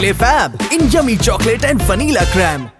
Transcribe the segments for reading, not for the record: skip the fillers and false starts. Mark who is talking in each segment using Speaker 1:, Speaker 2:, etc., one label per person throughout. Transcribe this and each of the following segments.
Speaker 1: Parle Fab in yummy chocolate and vanilla crème.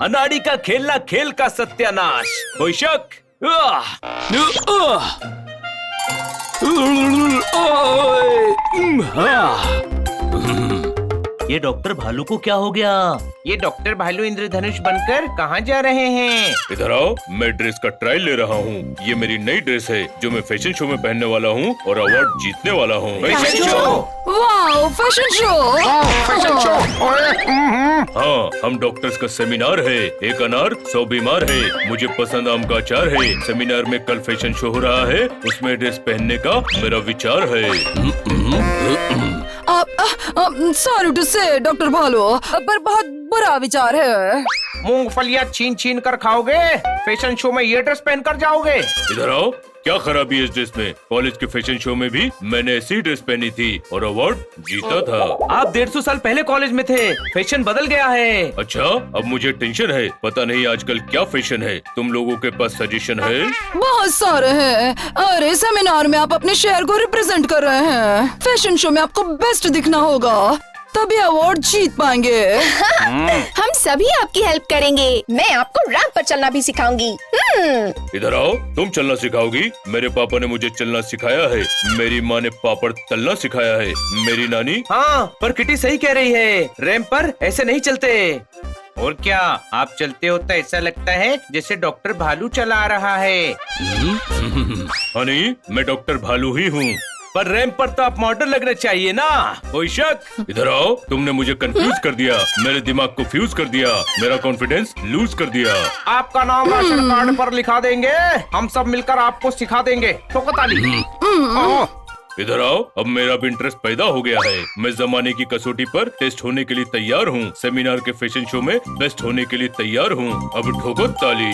Speaker 2: अनाड़ी का खेलना खेल का सत्यानाश। कोई शक?
Speaker 3: ये डॉक्टर भालू को क्या हो गया?
Speaker 4: ये डॉक्टर भालू इंद्रधनुष बनकर कहाँ जा रहे हैं?
Speaker 5: इधर आओ, मैं ड्रेस का ट्रायल ले रहा हूँ। ये मेरी नई ड्रेस है जो मैं फैशन शो में पहनने वाला हूँ और अवार्ड जीतने वाला हूँ।
Speaker 4: Fashion show?
Speaker 6: Wow, fashion show!
Speaker 4: Fashion show!
Speaker 5: हाँ, हम डॉक्टर्स का सेमिनार है। एक अनार 100 बीमार है। मुझे पसंद आम का अचार है। सेमिनार में कल फैशन शो हो रहा है, उसमें ड्रेस पहनने का मेरा विचार है।
Speaker 6: सॉरी टू से डॉक्टर भालू, पर बहुत बुरा विचार है।
Speaker 4: मूंगफलियाँ छीन छीन कर खाओगे? फैशन शो में ये ड्रेस पहनकर जाओगे?
Speaker 5: इधर आओ, क्या खराबी है इस ड्रेस में? कॉलेज के फैशन शो में भी मैंने ऐसी ड्रेस पहनी थी और अवार्ड जीता था।
Speaker 2: आप 150 साल पहले कॉलेज में थे, फैशन बदल गया है।
Speaker 5: अच्छा, अब मुझे टेंशन है। पता नहीं आजकल क्या फैशन है। तुम लोगों के पास सजेशन है?
Speaker 6: बहुत सारे हैं। अरे सेमिनार में आप अपने शहर को रिप्रेजेंट कर रहे हैं। फैशन शो में आपको बेस्ट दिखना होगा, तभी अवार्ड जीत पाएंगे।
Speaker 7: हम सभी आपकी हेल्प करेंगे। मैं आपको रैंप पर चलना भी सिखाऊंगी।
Speaker 5: इधर आओ, तुम चलना सिखाओगी? मेरे पापा ने मुझे चलना सिखाया है। मेरी माँ ने पापड़ तलना सिखाया है। मेरी नानी?
Speaker 2: हाँ, पर किटी सही कह रही है, रैंप पर ऐसे नहीं चलते।
Speaker 4: और क्या, आप चलते हो तो ऐसा लगता है जैसे डॉक्टर भालू चला रहा है।
Speaker 5: हनी, मैं डॉक्टर भालू ही हूँ।
Speaker 2: पर रैंप पर तो आप मॉडल लगने चाहिए ना। कोई शक?
Speaker 5: इधर आओ, तुमने मुझे कंफ्यूज कर दिया। मेरे दिमाग को फ्यूज कर दिया। मेरा कॉन्फिडेंस लूज कर दिया।
Speaker 4: आपका नाम राशन कार्ड पर लिखा देंगे। हम सब मिलकर आपको सिखा देंगे। ठोको ताली।
Speaker 5: इधर आओ, अब मेरा भी इंटरेस्ट पैदा हो गया है। मैं जमाने की कसौटी पर टेस्ट होने के लिए तैयार हूँ। सेमिनार के फैशन शो में बेस्ट होने के लिए तैयार हूँ। अब ठोको ताली।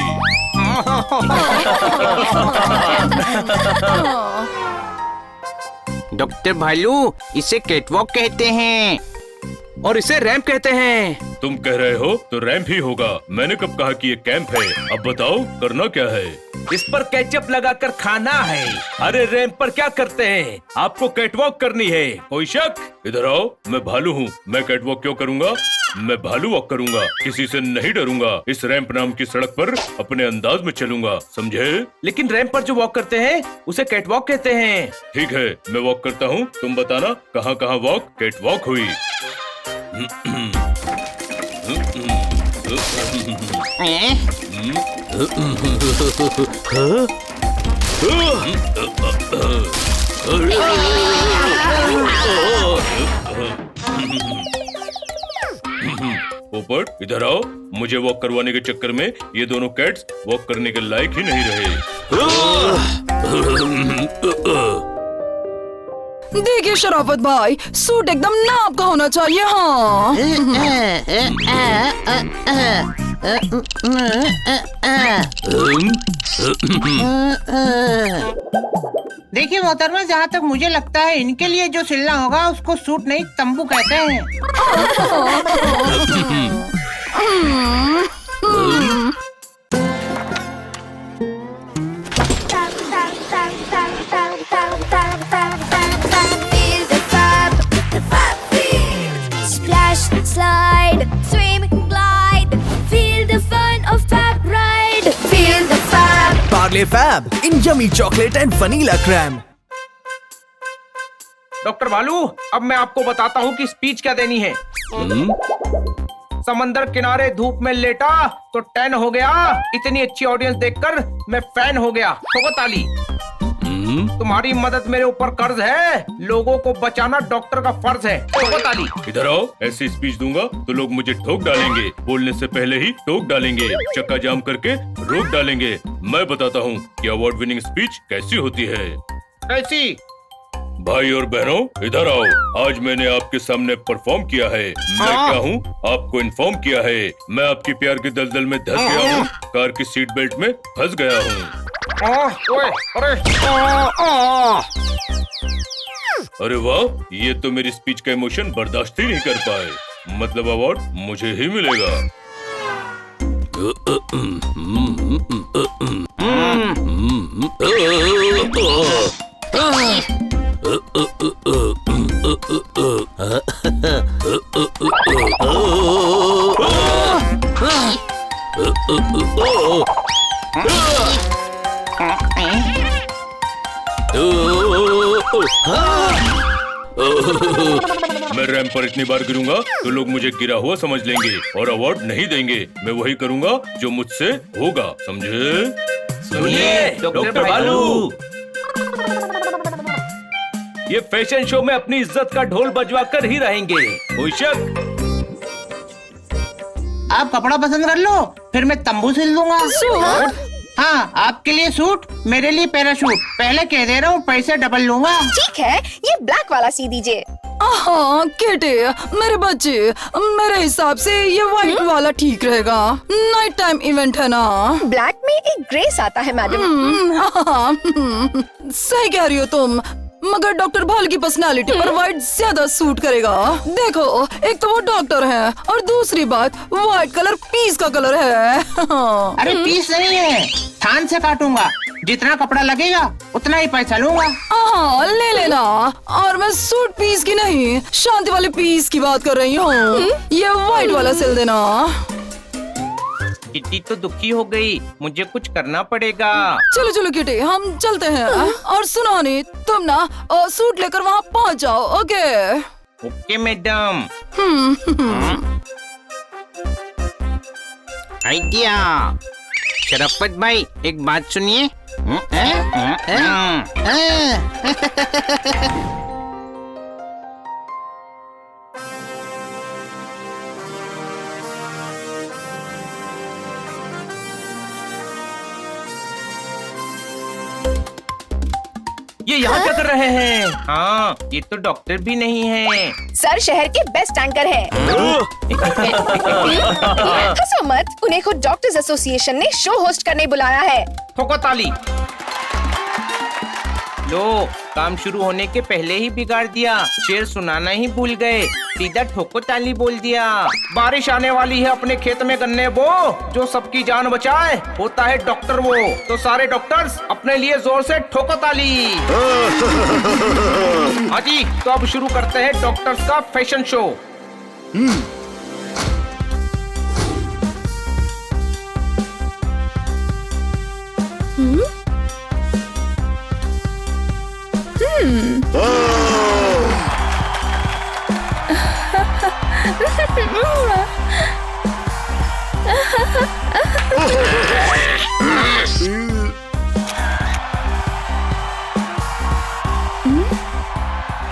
Speaker 4: डॉक्टर भालू, इसे कैटवॉक कहते हैं।
Speaker 2: और इसे रैंप कहते हैं।
Speaker 5: तुम कह रहे हो तो रैंप ही होगा। मैंने कब कहा कि ये कैंप है? अब बताओ, करना क्या है?
Speaker 2: इस पर केचप लगाकर खाना है। अरे रैंप पर क्या करते हैं? आपको कैटवॉक करनी है। कोई शक?
Speaker 5: इधर आओ, मैं भालू हूँ। मैं कैटवॉक क्यों करूँगा? मैं भालू वॉक करूँगा। किसी से नहीं डरूंगा। इस रैंप नाम की सड़क पर अपने अंदाज में चलूंगा, समझे?
Speaker 2: लेकिन रैंप पर जो वॉक करते हैं उसे कैटवॉक कहते हैं।
Speaker 5: ठीक है, मैं वॉक करता हूँ। तुम बताना कहाँ कहाँ वॉक कैटवॉक हुई। पोपट, इधर आओ। मुझे वॉक करवाने के चक्कर में ये दोनों कैट्स वॉक करने के लायक ही नहीं रहे।
Speaker 6: देखिए शराफत भाई, सूट एकदम नाप का होना चाहिए। हाँ,
Speaker 4: देखिए मोहतरमा, जहाँ तक मुझे लगता है इनके लिए जो सिलना होगा उसको सूट नहीं तंबू कहते हैं।
Speaker 8: Slide, swim, glide, feel the fun of Fab ride, feel the Fab.
Speaker 1: Parle Fab in yummy chocolate and vanilla crème.
Speaker 4: Doctor भालू, अब मैं आपको बताता हूँ कि स्पीच क्या देनी है। समंदर किनारे धूप में लेटा तो 10 हो गया। इतनी अच्छी ऑडियंस देखकर मैं फैन हो गया। ठोको ताली।
Speaker 2: तुम्हारी मदद मेरे ऊपर कर्ज है। लोगों को बचाना डॉक्टर का फर्ज है। ठोको ताली।
Speaker 5: इधर आओ। ऐसी स्पीच दूंगा तो लोग मुझे ठोक डालेंगे, बोलने से पहले ही टोक डालेंगे, चक्का जाम करके रोक डालेंगे। मैं बताता हूँ कि अवार्ड विनिंग स्पीच कैसी होती है।
Speaker 2: कैसी?
Speaker 5: भाई और बहनों इधर आओ। आज मैंने आपके सामने परफॉर्म किया है। मैं क्या हूँ आपको इन्फॉर्म किया है। मैं आपकी प्यार के दलदल में धस गया हूँ, कार की सीट बेल्ट में फंस गया हूँ। अरे वाह, ये तो मेरी स्पीच का इमोशन बर्दाश्त ही नहीं कर पाए। मतलब अवार्ड मुझे ही मिलेगा। मैं रैंप पर इतनी बार गिरूंगा तो लोग मुझे गिरा हुआ समझ लेंगे और अवार्ड नहीं देंगे। मैं वही करूंगा जो मुझसे होगा, समझे?
Speaker 2: सुनिए डॉक्टर भालू, ये फैशन शो में अपनी इज्जत का ढोल बजवा कर ही रहेंगे। कोई शक?
Speaker 4: आप कपड़ा पसंद कर लो, फिर मैं तंबू सिल दूंगा।
Speaker 6: सूट?
Speaker 4: हाँ, आपके लिए सूट, मेरे लिए पैराशूट। पहले कह दे रहा हूँ, पैसे डबल लूंगा।
Speaker 7: ठीक है, ये ब्लैक वाला सी दीजिए।
Speaker 6: हाँ किटी, मेरे बच्चे, मेरे हिसाब से ये व्हाइट वाला ठीक रहेगा। नाइट टाइम इवेंट है ना।
Speaker 7: ब्लैक में एक ग्रेस आता है मैडम।
Speaker 6: सही कह रही हो तुम, मगर डॉक्टर भाल की पर्सनालिटी पर व्हाइट ज्यादा सूट करेगा। देखो, एक तो वो डॉक्टर है और दूसरी बात व्हाइट कलर पीस का कलर है।
Speaker 4: अरे पीस नहीं है, थान से काटूंगा। जितना कपड़ा लगेगा उतना ही पैसा लूंगा।
Speaker 6: हाँ ले लेना। और मैं सूट पीस की नहीं, शांति वाले पीस की बात कर रही हूँ। ये व्हाइट वाला सिल देना।
Speaker 2: किटी तो दुखी हो गई, मुझे कुछ करना पड़ेगा।
Speaker 6: चलो चलो किटी, हम चलते हैं। और सुनो हनी, तुम ना सूट लेकर वहाँ पहुँच जाओ। Okay
Speaker 2: okay madam.
Speaker 9: आइडिया। शराफत भाई, एक बात सुनिए।
Speaker 2: ये यहाँ क्या कर रहे हैं? हाँ, ये तो डॉक्टर भी नहीं है।
Speaker 7: सर शहर के बेस्ट एंकर हैं। हंसो मत, उन्हें खुद डॉक्टर्स एसोसिएशन ने शो होस्ट करने बुलाया है।
Speaker 2: ठोको ताली। लो, काम शुरू होने के पहले ही बिगाड़ दिया। शेर सुनाना ही भूल गए, सीधा ठोको ताली बोल दिया। बारिश आने वाली है, अपने खेत में गन्ने बो, जो सबकी जान बचाए होता है डॉक्टर वो। तो सारे डॉक्टर्स अपने लिए जोर से ठोको ताली। हाँ जी, तो अब शुरू करते हैं डॉक्टर्स का फैशन शो।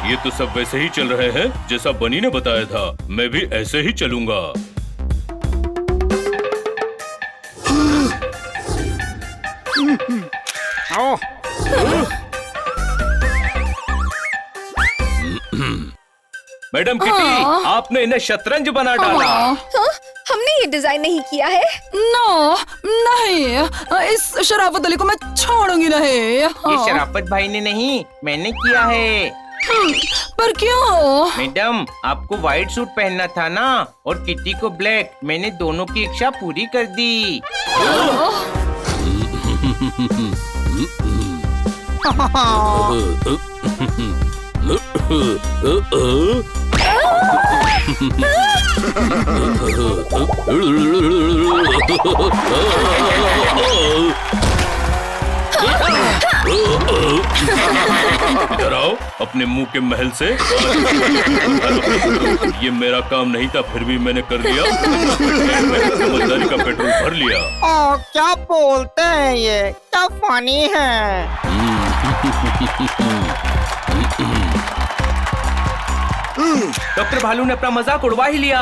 Speaker 5: ये तो सब वैसे ही चल रहे हैं जैसा बनी ने बताया था। मैं भी ऐसे ही चलूंगा।
Speaker 2: मैडम किटी, आपने इन्हें शतरंज बना डाला।
Speaker 7: हाँ, हमने ये डिजाइन नहीं किया है।
Speaker 6: नो नहीं, इस शराफत अली को मैं छोड़ूंगी नहीं।
Speaker 2: ये शराफत भाई ने नहीं, मैंने किया है।
Speaker 6: पर क्यों?
Speaker 2: मैडम, आपको व्हाइट सूट पहनना था ना, और किटी को ब्लैक। मैंने दोनों की इच्छा पूरी कर दी।
Speaker 5: इधर आओ, अपने मुंह के महल से। ये मेरा काम नहीं था, फिर भी मैंने कर दिया। समझदारी का पेट्रोल भर लिया।
Speaker 9: क्या बोलते हैं ये, क्या फनी है।
Speaker 2: डॉक्टर भालू ने अपना मजाक उड़वा ही लिया।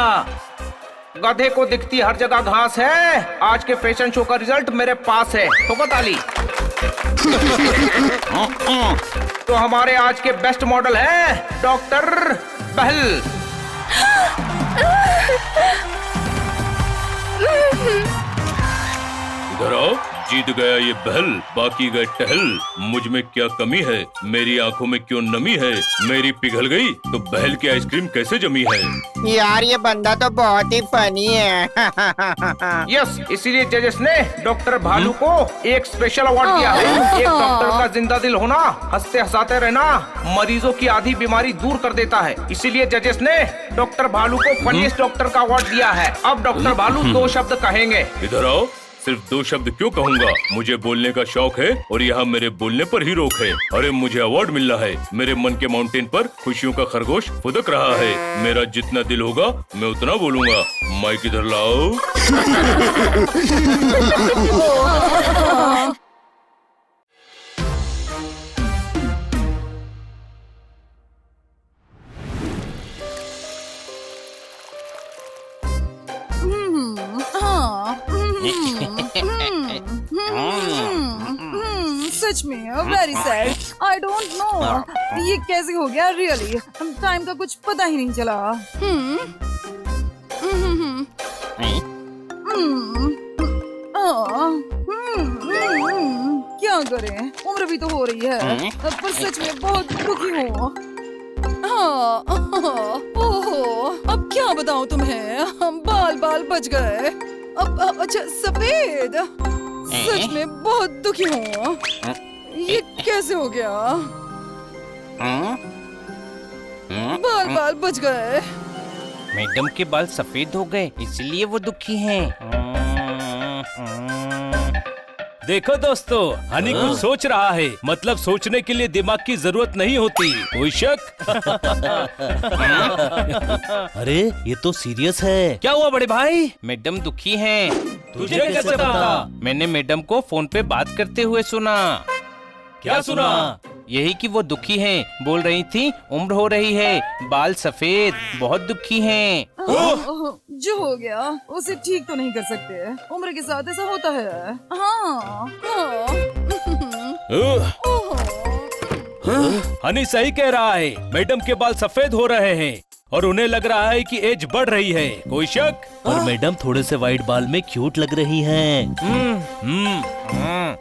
Speaker 2: गधे को दिखती हर जगह घास है। आज के फैशन शो का रिजल्ट मेरे पास है। ठोको ताली। तो हमारे आज के बेस्ट मॉडल है डॉक्टर बहल।
Speaker 5: इधर आओ। जीत गया ये बहल, बाकी गए टहल। मुझ में क्या कमी है? मेरी आंखों में क्यों नमी है? मेरी पिघल गई तो बहल की आइसक्रीम कैसे जमी है?
Speaker 4: यार ये बंदा तो बहुत ही फनी है।
Speaker 2: यस, इसीलिए जजेस ने डॉक्टर भालू को एक स्पेशल अवार्ड दिया है। एक डॉक्टर का जिंदा दिल होना, हंसते हंसाते रहना मरीजों की आधी बीमारी दूर कर देता है। इसीलिए जजेस ने डॉक्टर भालू को फनीस्ट डॉक्टर का अवार्ड दिया है। अब डॉक्टर भालू 2 शब्द कहेंगे।
Speaker 5: इधर आओ। सिर्फ 2 शब्द क्यों कहूँगा? मुझे बोलने का शौक है और यहाँ मेरे बोलने पर ही रोक है। अरे मुझे अवार्ड मिलना है। मेरे मन के माउंटेन पर खुशियों का खरगोश फुदक रहा है। मेरा जितना दिल होगा मैं उतना बोलूँगा। माइक इधर लाओ।
Speaker 6: सच में very sad. I don't know ये कैसे हो गया। रियली टाइम का कुछ पता ही नहीं चला। क्या करें, उम्र भी तो हो रही है। पर सच में बहुत दुखी हूँ। ओहो, अब क्या बताऊँ तुम्हें। बाल बाल बच गए। अब अच्छा सफेद। सच में बहुत दुखी हूँ। ये कैसे हो गया। बाल बाल बच गए।
Speaker 2: मैडम के बाल सफेद हो गए इसलिए वो दुखी हैं।
Speaker 10: देखो दोस्तों, हनी कुछ सोच रहा है। मतलब सोचने के लिए दिमाग की जरूरत नहीं होती। कोई शक?
Speaker 3: अरे ये तो सीरियस है।
Speaker 10: क्या हुआ बड़े भाई?
Speaker 2: मैडम दुखी हैं।
Speaker 10: तुझे कैसे पता?
Speaker 2: मैंने मैडम को फोन पे बात करते हुए सुना।
Speaker 10: क्या सुना?
Speaker 2: यही कि वो दुखी हैं। बोल रही थी उम्र हो रही है, बाल सफेद, बहुत दुखी हैं।
Speaker 6: जो हो गया उसे ठीक तो नहीं कर सकते। उम्र के साथ ऐसा होता है। हाँ।
Speaker 10: हनी सही कह रहा है। मैडम के बाल सफेद हो रहे हैं और उन्हें लग रहा है कि एज बढ़ रही है। कोई शक?
Speaker 3: और मैडम थोड़े से वाइट बाल में क्यूट लग रही हैं।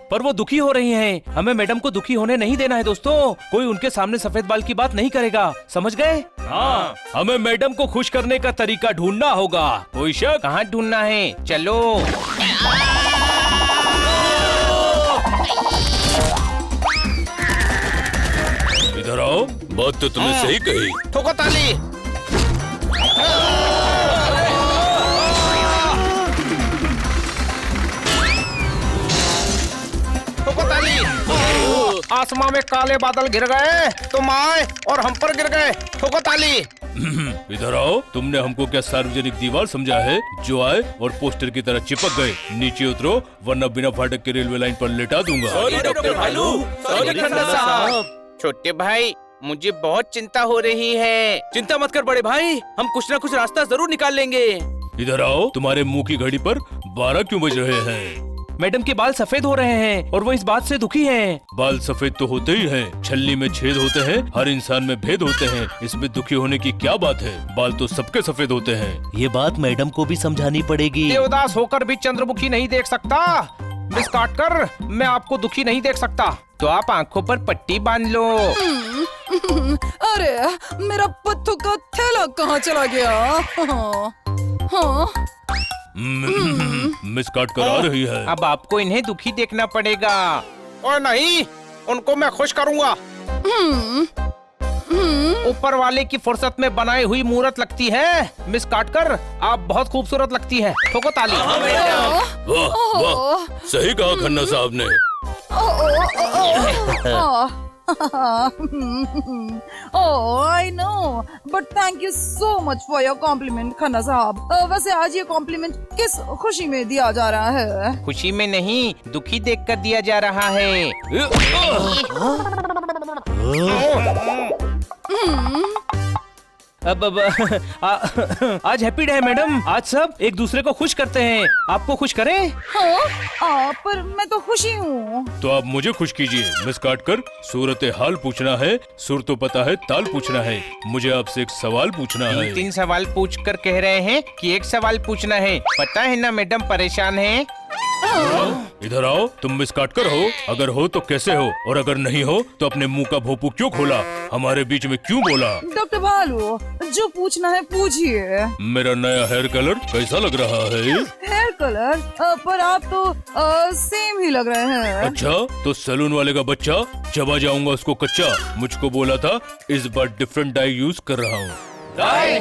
Speaker 10: पर वो दुखी हो रही हैं। हमें मैडम को दुखी होने नहीं देना है दोस्तों। कोई उनके सामने सफेद बाल की बात नहीं करेगा, समझ गए? हाँ, हमें मैडम को खुश करने का तरीका ढूंढना होगा। कोई शक?
Speaker 2: कहाँ ढूंढना है? चलो।
Speaker 5: इधर आओ। बात तो तुमने सही कही।
Speaker 2: ठोको ताली। ठोको ताली। आसमां में काले बादल घिर गए, तुम आए और हम पर गिर गए। ठोको ताली।
Speaker 5: इधर आओ। तुमने हमको क्या सार्वजनिक दीवार समझा है जो आए और पोस्टर की तरह चिपक गए? नीचे उतरो वरना बिना फाटक के रेलवे लाइन पर लेटा दूंगा।
Speaker 10: सॉरी डॉक्टर भालू।
Speaker 2: सॉरी खन्ना साहब। छोटे भाई, मुझे बहुत चिंता हो रही है।
Speaker 10: चिंता मत कर बड़े भाई, हम कुछ ना कुछ रास्ता जरूर निकाल लेंगे।
Speaker 5: इधर आओ। तुम्हारे मुंह की घड़ी पर 12 क्यों बज रहे हैं?
Speaker 10: मैडम के बाल सफेद हो रहे हैं और वो इस बात से दुखी हैं।
Speaker 5: बाल सफेद तो होते ही हैं। छल्ली में छेद होते हैं। हर इंसान में भेद होते हैं। इसमें दुखी होने की क्या बात है? बाल तो सबके सफेद होते हैं।
Speaker 3: ये बात मैडम को भी समझानी पड़ेगी।
Speaker 2: देवदास होकर भी चंद्रमुखी नहीं देख सकता। मिस काटकर मैं आपको दुखी नहीं देख सकता, तो आप आंखों पर पट्टी बांध लो।
Speaker 6: अरे मेरा पत्थों का थैला कहाँ चला गया? हाँ।
Speaker 5: मिस काट कर आ रही है।
Speaker 2: अब आपको इन्हें दुखी देखना पड़ेगा। और नहीं, उनको मैं खुश करूँगा। ऊपर वाले की फुर्सत में बनाई हुई मूर्त लगती है। मिस काटकर आप बहुत खूबसूरत लगती है। ठोको ताली।
Speaker 5: वाह वाह, सही कहा खन्ना साहब ने।
Speaker 6: Oh, I know. But thank you so much for your compliment, Khanna साहब। वैसे आज ये कॉम्प्लीमेंट किस खुशी में दिया जा रहा है?
Speaker 2: खुशी में नहीं, दुखी देखकर दिया जा रहा है।
Speaker 10: आज हैप्पी डे है मैडम। आज सब एक दूसरे को खुश करते हैं। आपको खुश करें?
Speaker 6: हाँ, पर मैं तो खुशी हूँ।
Speaker 5: तो आप मुझे खुश कीजिए। मिस काटकर सूरत हाल पूछना है, सुर तो पता है, ताल पूछना है। मुझे आपसे एक सवाल पूछना है।
Speaker 2: तीन सवाल पूछ कर कह रहे हैं कि एक सवाल पूछना है। पता है ना मैडम परेशान है।
Speaker 5: इधर आओ। तुम मिस काटकर हो? अगर हो तो कैसे हो, और अगर नहीं हो तो अपने मुंह का भोपू क्यों खोला? हमारे बीच में क्यों बोला?
Speaker 6: डॉक्टर भालू, जो पूछना है पूछिए।
Speaker 5: मेरा नया हेयर कलर कैसा लग रहा है?
Speaker 6: Hair colour? पर आप तो सेम ही लग रहे हैं।
Speaker 5: अच्छा, तो सैलून वाले का बच्चा, चबा जाऊंगा उसको कच्चा। मुझको बोला था इस बार डिफरेंट डाई यूज कर रहा हूँ।
Speaker 6: डाई?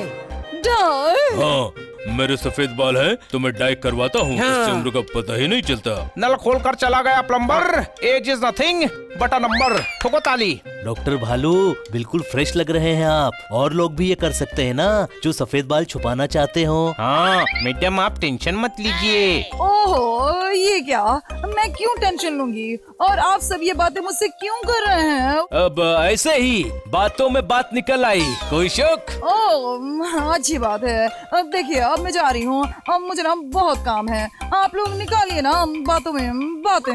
Speaker 5: हाँ, मेरे सफेद बाल हैं तो मैं डाई करवाता हूँ। इससे उम्र का पता ही नहीं चलता।
Speaker 2: नल खोल कर चला गया plumber. Age is nothing but a number. ठोको ताली।
Speaker 3: डॉक्टर भालू, बिल्कुल फ्रेश लग रहे हैं आप। और लोग भी ये कर सकते हैं ना, जो सफेद बाल छुपाना चाहते हो।
Speaker 2: हाँ मैडम, आप टेंशन मत लीजिए।
Speaker 6: ओहो, ये क्या? मैं क्यों टेंशन लूंगी? और आप सब ये बातें मुझसे क्यों कर रहे हैं?
Speaker 10: अब ऐसे ही बातों में बात निकल आई। कोई शक?
Speaker 6: ओह, अच्छी बात है। अब देखिए, अब मैं जा रही हूँ। अब मुझे ना बहुत काम है। आप लोग निकालिए ना बातों में बातें।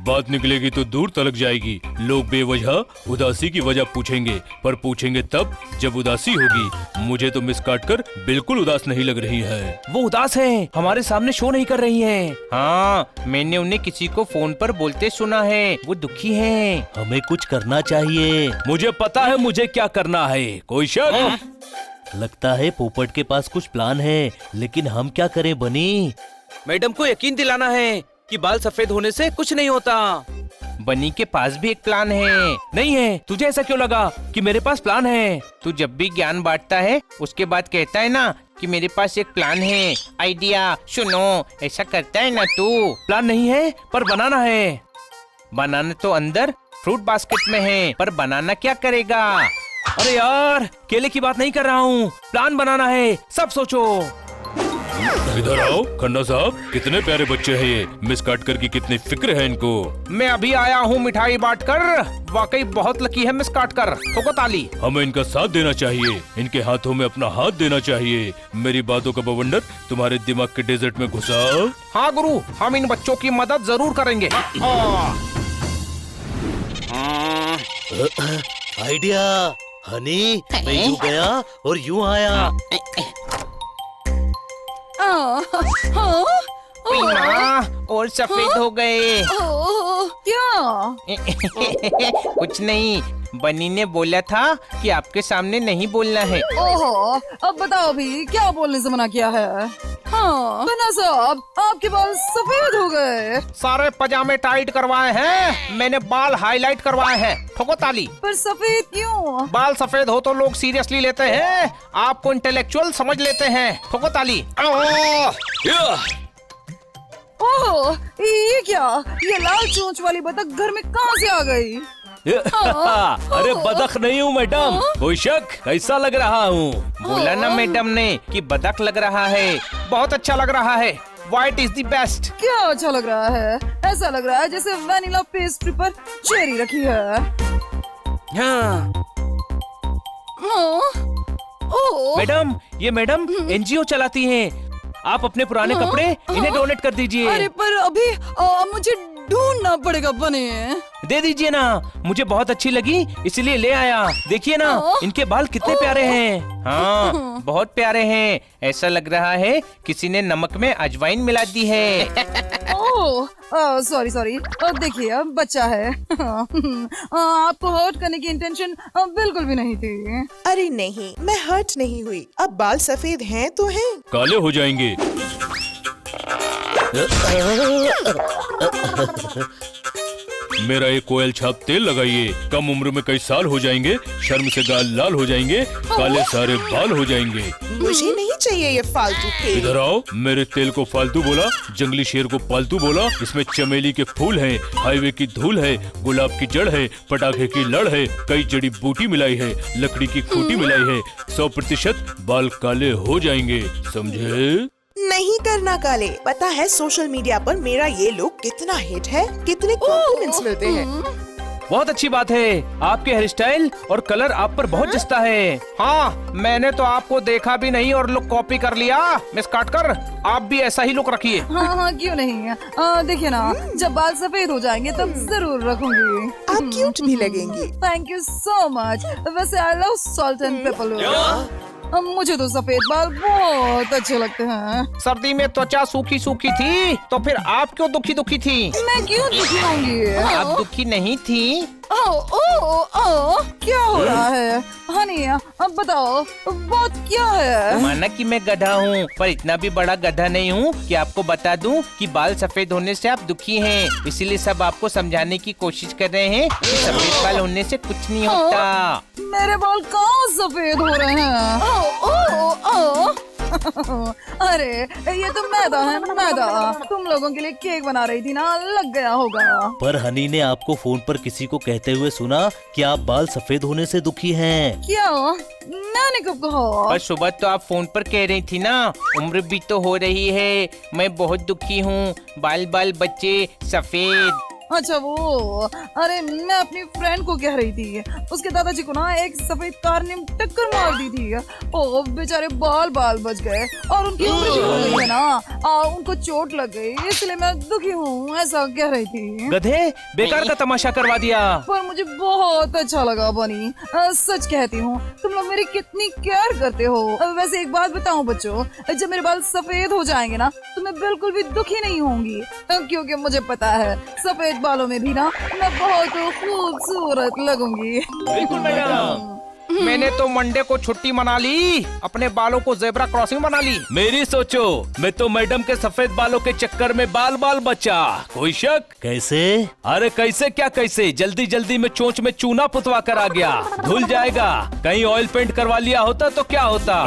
Speaker 5: बात निकलेगी तो दूर तलक जाएगी। लोग बेवजह उदासी की वजह पूछेंगे, पर पूछेंगे तब जब उदासी होगी। मुझे तो मिस काटकर बिल्कुल उदास नहीं लग रही है।
Speaker 10: वो उदास हैं, हमारे सामने शो नहीं कर रही हैं।
Speaker 2: हाँ, मैंने उन्हें किसी को फोन पर बोलते सुना है। वो दुखी हैं।
Speaker 3: हमें कुछ करना चाहिए।
Speaker 10: मुझे पता है मुझे क्या करना है। कोई शक?
Speaker 3: लगता है पोपट के पास कुछ प्लान है, लेकिन हम क्या करें बनी?
Speaker 10: मैडम को यकीन दिलाना है कि बाल सफेद होने से कुछ नहीं होता।
Speaker 2: बनी के पास भी एक प्लान है।
Speaker 10: नहीं है? तुझे ऐसा क्यों लगा कि मेरे पास प्लान है?
Speaker 2: तू जब भी ज्ञान बांटता है उसके बाद कहता है ना कि मेरे पास एक प्लान है, आइडिया सुनो। ऐसा करता है ना तू।
Speaker 10: प्लान नहीं है, पर बनाना है।
Speaker 2: बनाना तो अंदर फ्रूट बास्केट में है, पर बनाना क्या करेगा?
Speaker 10: अरे यार, केले की बात नहीं कर रहा हूँ। प्लान बनाना है। सब सोचो।
Speaker 5: इधर आओ। खन्ना साहब, कितने प्यारे बच्चे हैं ये। मिस काटकर की कितनी फिक्र है इनको।
Speaker 2: मैं अभी आया हूँ मिठाई बांटकर। वाकई बहुत लकी है मिस काटकर। ठोको ताली।
Speaker 5: हमें इनका साथ देना चाहिए। इनके हाथों में अपना हाथ देना चाहिए। मेरी बातों का बवंडर तुम्हारे दिमाग के डेजर्ट में घुसा।
Speaker 2: हाँ गुरु, हम इन बच्चों की मदद जरूर करेंगे।
Speaker 3: आइडिया हनी, मैं यूं गया और यूं आया।
Speaker 2: और सफेद हो गए।
Speaker 6: क्या?
Speaker 2: कुछ नहीं, बनी ने बोला था कि आपके सामने नहीं बोलना है।
Speaker 6: ओहो, अब बताओ भी क्या बोलने से मना किया है? हाँ, खन्ना साहब, आपके बाल सफेद हो गए।
Speaker 2: सारे पजामे टाइट करवाए हैं, मैंने बाल हाईलाइट करवाए हैं। ठोको ताली।
Speaker 6: पर सफेद क्यों?
Speaker 2: बाल सफेद हो तो लोग सीरियसली लेते हैं, आपको इंटेलेक्चुअल समझ लेते हैं। ठोको ताली।
Speaker 6: ओह, ये क्या? ये लाल चोंच वाली बतख घर में कहाँ से आ गई?
Speaker 10: अरे बदख नहीं हूँ मैडम। कोई शक? कैसा लग रहा हूँ?
Speaker 2: बोला ना मैडम ने कि बदख लग रहा है। बहुत अच्छा लग रहा है। White is the best.
Speaker 6: क्या अच्छा लग रहा है? ऐसा लग रहा है जैसे वैनिला पेस्ट्री पर चेरी रखी है।
Speaker 10: मैडम, ये मैडम एनजीओ चलाती हैं। आप अपने पुराने कपड़े इन्हें डोनेट कर दीजिए।
Speaker 6: अरे पर अभी मुझे ढूंढना पड़ेगा बने।
Speaker 10: दे दीजिए ना, मुझे बहुत अच्छी लगी इसलिए ले आया। देखिए ना, इनके बाल कितने प्यारे हैं।
Speaker 2: हाँ, बहुत प्यारे हैं। ऐसा लग रहा है किसी ने नमक में अजवाइन मिला दी है।
Speaker 6: ओह, सॉरी। देखिए, बच्चा है। आपको हर्ट करने की इंटेंशन बिल्कुल भी नहीं थी।
Speaker 11: अरे नहीं, मैं हर्ट नहीं हुई। अब बाल सफेद हैं तो हैं।
Speaker 5: काले हो जाएंगे। मेरा ये कोयल छाप तेल लगाइए। कम उम्र में कई साल हो जाएंगे, शर्म से गाल लाल हो जाएंगे, काले सारे बाल हो जाएंगे।
Speaker 11: मुझे नहीं चाहिए ये फालतू तेल।
Speaker 5: इधर आओ। मेरे तेल को फालतू बोला, जंगली शेर को पालतू बोला। इसमें चमेली के फूल हैं, हाईवे की धूल है, गुलाब की जड़ है, पटाखे की लड़ है, कई जड़ी बूटी मिलाई है, लकड़ी की खूंटी मिलाई है। 100% बाल काले हो जाएंगे, समझे?
Speaker 11: नहीं करना काले। पता है सोशल मीडिया पर मेरा ये लुक कितना हिट है, कितने कॉम्प्लीमेंट्स मिलते हैं।
Speaker 10: बहुत अच्छी बात है। आपके हेयर स्टाइल और कलर आप पर बहुत जचता है।
Speaker 2: हाँ, मैंने तो आपको देखा भी नहीं और लुक कॉपी कर लिया। मिस काटकर आप भी ऐसा ही लुक रखिए।
Speaker 6: हाँ, क्यों नहीं। देखिए ना, जब बाल सफेद हो जाएंगे तब जरूर रखूंगी।
Speaker 11: आप क्यूट भी लगेंगी।
Speaker 6: Thank you so much. वैसे I love salt and pepper. मुझे तो सफेद बाल बहुत अच्छे लगते हैं।
Speaker 2: सर्दी में त्वचा सूखी सूखी थी, तो फिर आप क्यों दुखी दुखी थी?
Speaker 6: मैं क्यों दुखी होंगी?
Speaker 2: आप दुखी नहीं थी।
Speaker 6: क्या हो रहा है हनी? अब बताओ बात क्या है?
Speaker 2: माना कि मैं गधा हूँ, पर इतना भी बड़ा गधा नहीं हूँ कि आपको बता दूँ कि बाल सफेद होने से आप दुखी हैं। इसीलिए सब आपको समझाने की कोशिश कर रहे हैं कि सफेद बाल होने से कुछ नहीं होता।
Speaker 6: मेरे बाल कहाँ सफेद हो रहे हैं? अरे ये तो मैदा है, मैदा। तुम लोगों के लिए केक बना रही थी ना, लग गया होगा।
Speaker 3: पर हनी ने आपको फोन पर किसी को कहते हुए सुना कि आप बाल सफेद होने से दुखी हैं।
Speaker 6: क्या? मैंने कब कहा?
Speaker 2: पर सुबह तो आप फोन पर कह रही थी ना, उम्र भी तो हो रही है, मैं बहुत दुखी हूँ, बाल बाल बच्चे सफेद।
Speaker 6: अच्छा वो, अरे मैं अपनी फ्रेंड को कह रही थी, उसके दादाजी को ना एक सफेद कार ने टक्कर मार दी थी। ओ बेचारे बाल बाल बच गए और उनकी उम्र भी हो गई है ना, उनको चोट लग गई, इसलिए मैं दुखी हूँ, ऐसा कह रही थी।
Speaker 10: गधे, बेकार का तमाशा करवा दिया।
Speaker 6: पर मुझे बहुत अच्छा लगा बनी। सच कहती हूँ, तुम लोग मेरी कितनी केयर करते हो। वैसे एक बात बताऊँ बच्चों, जब मेरे बाल सफेद हो जाएंगे ना तो मैं बिल्कुल भी दुखी नहीं होंगी, क्योंकि मुझे पता है सफेद बालों में भी ना मैं बहुत खूबसूरत लगूंगी।
Speaker 2: बिल्कुल मैडम। मैंने तो मंडे को छुट्टी मना ली, अपने बालों को जेब्रा क्रॉसिंग बना ली।
Speaker 10: मेरी सोचो, मैं तो मैडम के सफेद बालों के चक्कर में बाल बाल बचा। कोई शक?
Speaker 3: कैसे?
Speaker 10: अरे कैसे क्या कैसे, जल्दी जल्दी में चोंच में चूना पुतवा कर आ गया। धुल जाएगा, कहीं ऑयल पेंट करवा लिया होता तो क्या होता।